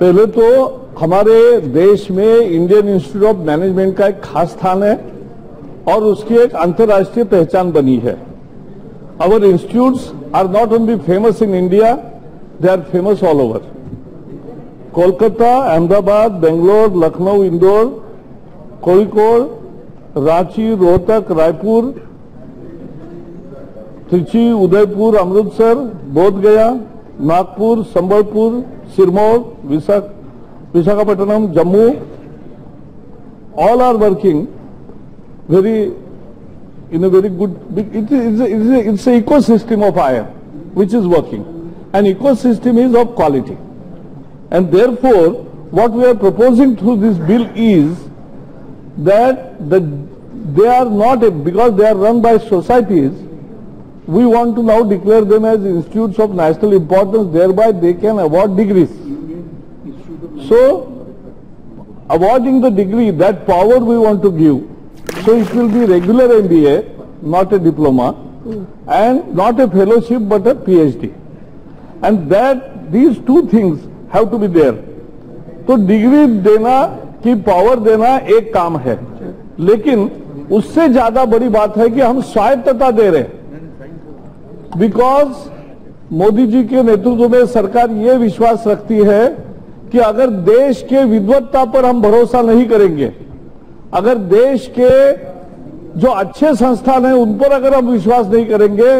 पहले तो हमारे देश में इंडियन इंस्टीट्यूट ऑफ मैनेजमेंट का एक खास स्थान है और उसकी एक अंतर्राष्ट्रीय पहचान बनी है। Our institutes are not only famous in India, they are famous all over. Kolkata, Ahmedabad, Bangalore, Lucknow, Indore, Kozhikode, Ranchi, Rohtak, Raipur, Trichy, Udaipur, Amritsar, Bodhgaya, Nagpur, Sambalpur, Sirmaur, Visakhapatnam, Jammu, all are working in a very good, it's an ecosystem of IIM which is working. An ecosystem is of quality, and therefore what we are proposing through this bill is that they are not, because they are run by societies, we want to now declare them as institutes of national importance, thereby they can award degrees. So, awarding the degree, that power we want to give. So it will be regular MBA, not a diploma, and not a fellowship but a PhD. And that these two things have to be there. तो degree देना की power देना एक काम है, लेकिन उससे ज्यादा बड़ी बात है कि हम स्वायत्तता दे रहे हैं। बिकॉज मोदी जी के नेतृत्व में सरकार ये विश्वास रखती है कि अगर देश के विद्वत्ता पर हम भरोसा नहीं करेंगे, अगर देश के जो अच्छे संस्थान हैं उन पर अगर हम विश्वास नहीं करेंगे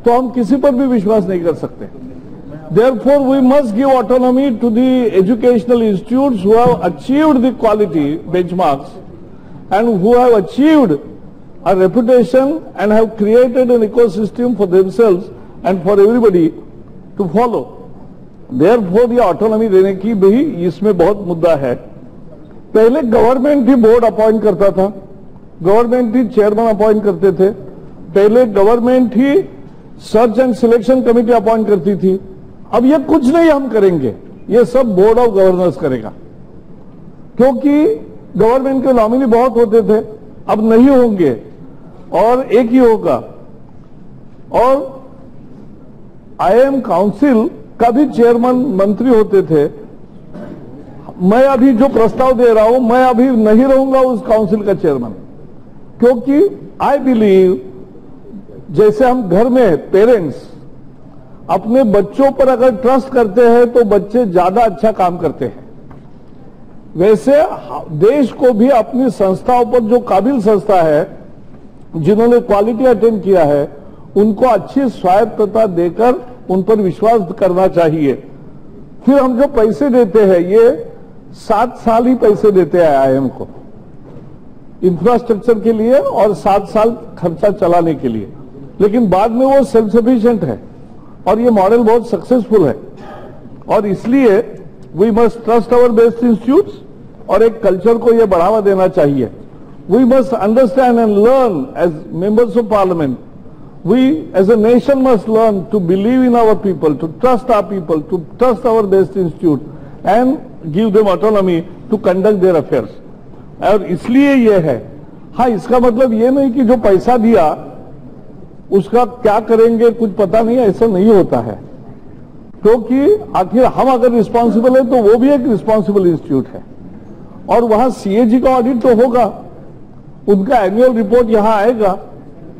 तो हम किसी पर भी विश्वास नहीं कर सकते। Therefore, we must give autonomy to the educational institutes who have achieved the quality benchmarks and who have achieved a reputation and have created an ecosystem for themselves and for everybody to follow. Therefore, ये autonomy देने की भी इसमें बहुत मुद्दा है। पहले government ही board appoint करता था, गवर्नमेंट ही चेयरमैन अपॉइंट करते थे, पहले गवर्नमेंट ही search and selection committee appoint करती थी। अब ये कुछ नहीं हम करेंगे, ये सब बोर्ड ऑफ गवर्नर्स करेगा, क्योंकि गवर्नमेंट के नॉमिनी बहुत होते थे, अब नहीं होंगे और एक ही होगा। और आईएम काउंसिल का भी चेयरमैन मंत्री होते थे। मैं अभी जो प्रस्ताव दे रहा हूं, मैं अभी नहीं रहूंगा उस काउंसिल का चेयरमैन, क्योंकि आई बिलीव जैसे हम घर में पेरेंट्स अपने बच्चों पर अगर ट्रस्ट करते हैं तो बच्चे ज्यादा अच्छा काम करते हैं, वैसे देश को भी अपनी संस्थाओं पर, जो काबिल संस्था है जिन्होंने क्वालिटी अटेंड किया है, उनको अच्छी स्वायत्तता देकर उन पर विश्वास करना चाहिए। फिर हम जो पैसे देते हैं, ये 7 साल ही पैसे देते हैं आईआईएम को इंफ्रास्ट्रक्चर के लिए और 7 साल खर्चा चलाने के लिए, लेकिन बाद में वो सेल्फ सफिशिएंट है और ये मॉडल बहुत सक्सेसफुल है। और इसलिए we must trust our best institutes और एक कल्चर को ये बढ़ावा देना चाहिए। We must understand and learn as members of parliament, we as a nation must learn to believe in our people, to trust our people, to trust our best institute and give them autonomy to conduct their affairs. और इसलिए ये है। हाँ, इसका मतलब ये नहीं कि जो पैसा दिया उसका क्या करेंगे कुछ पता नहीं है, ऐसा नहीं होता है, क्योंकि आखिर हम अगर रिस्पॉन्सिबल है तो वो भी एक रिस्पॉन्सिबल इंस्टीट्यूट है और वहां सीएजी का ऑडिट तो होगा, उनका एनुअल रिपोर्ट यहां आएगा,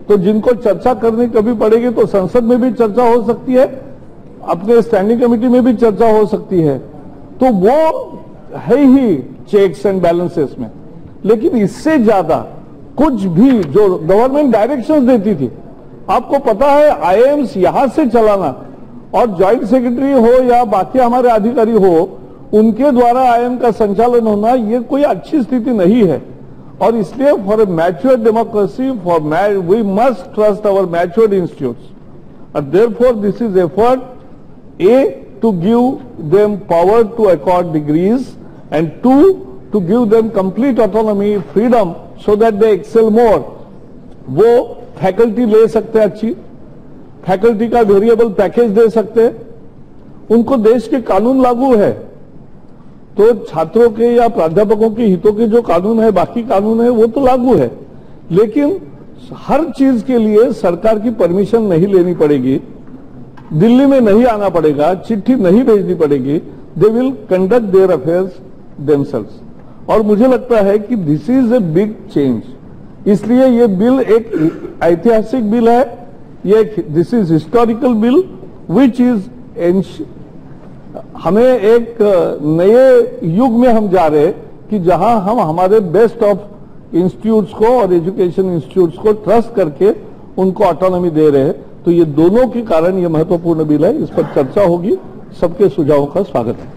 तो जिनको चर्चा करनी कभी पड़ेगी तो संसद में भी चर्चा हो सकती है, अपने स्टैंडिंग कमेटी में भी चर्चा हो सकती है, तो वो है ही चेक्स एंड बैलेंसेस में। लेकिन इससे ज्यादा कुछ भी जो गवर्नमेंट डायरेक्शंस देती थी, आपको पता है आईएम्स यहां से चलाना और ज्वाइंट सेक्रेटरी हो या बाकी हमारे अधिकारी हो, उनके द्वारा आईएम का संचालन होना, ये कोई अच्छी स्थिति नहीं है। और इसलिए for a matured democracy, we must trust our matured institutes, and therefore this is effort A, to give them power to accord degrees, and 2, to give them complete autonomy, freedom, so that they excel more. वो faculty ले सकते हैं, अच्छी faculty का variable package दे सकते हैं, उनको देश के कानून लागू है, तो छात्रों के या प्राध्यापकों के हितों के जो कानून है, बाकी कानून है, वो तो लागू है, लेकिन हर चीज के लिए सरकार की परमिशन नहीं लेनी पड़ेगी, दिल्ली में नहीं आना पड़ेगा, चिट्ठी नहीं भेजनी पड़ेगी, they will conduct their affairs themselves. और मुझे लगता है कि this is a big change, इसलिए ये बिल एक ऐतिहासिक बिल है, ये this is historical bill which is हमें एक नए युग में हम जा रहे हैं कि जहां हम हमारे बेस्ट ऑफ इंस्टीट्यूट्स को और एजुकेशन इंस्टीट्यूट्स को ट्रस्ट करके उनको ऑटोनॉमी दे रहे हैं। तो ये दोनों के कारण ये महत्वपूर्ण बिल है, इस पर चर्चा होगी, सबके सुझावों का स्वागत है।